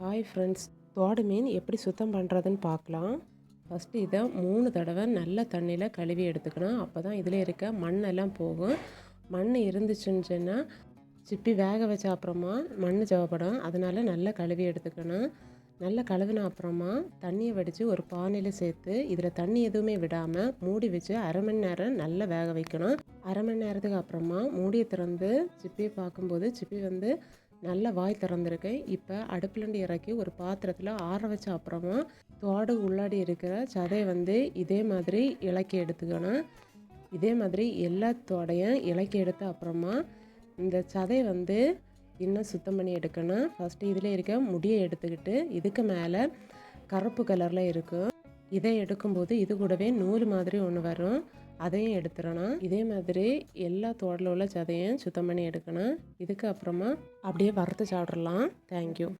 Hi friends, தோடு மீன் எப்படி சுத்தம் பண்ணுறதுன்னு பார்க்கலாம். ஃபஸ்ட்டு இதை 3 தடவை நல்ல தண்ணியில் கழுவி எடுத்துக்கணும். அப்போ தான் இதில் இருக்க மண்ணெல்லாம் போகும். மண் இருந்துச்சுன்னு சொன்னால் சிப்பி வேக வச்ச அப்புறமா மண் தேவைப்படும். அதனால் நல்லா கழுவி எடுத்துக்கணும். நல்லா கழுவின அப்புறமா தண்ணியை வடித்து ஒரு பானையில் சேர்த்து இதில் தண்ணி எதுவுமே விடாமல் மூடி வச்சு அரை மணி நேரம் நல்லா வேக வைக்கணும். அரை மணி நேரத்துக்கு அப்புறமா மூடியை திறந்து சிப்பியை பார்க்கும்போது சிப்பி நல்ல வாய் திறந்துருக்கு. இப்போ அடுப்புலேருந்து இறக்கி ஒரு பாத்திரத்தில் ஆற வச்ச அப்புறமா தோடு உள்ளாடி இருக்கிற சதையை இதே மாதிரி இலக்கி எடுத்துக்கணும். இதே மாதிரி எல்லா தோடையும் இலக்கி எடுத்த அப்புறமா இந்த சதையை இன்னும் சுத்தம் பண்ணி எடுக்கணும். ஃபஸ்ட்டு இதில் இருக்க முடியை எடுத்துக்கிட்டு இதுக்கு மேலே கருப்பு கலரில் இருக்கும். இதை எடுக்கும்போது இது கூடவே நூல் மாதிரி ஒன்று வரும். அதையும் எடுத்துடணும். இதே மாதிரி எல்லா தோடில் உள்ள சதையும் சுத்தம் பண்ணி எடுக்கணும். இதுக்கு அப்புறமா அப்படியே வறுத்து சாப்பிட்றலாம். தேங்க்யூ.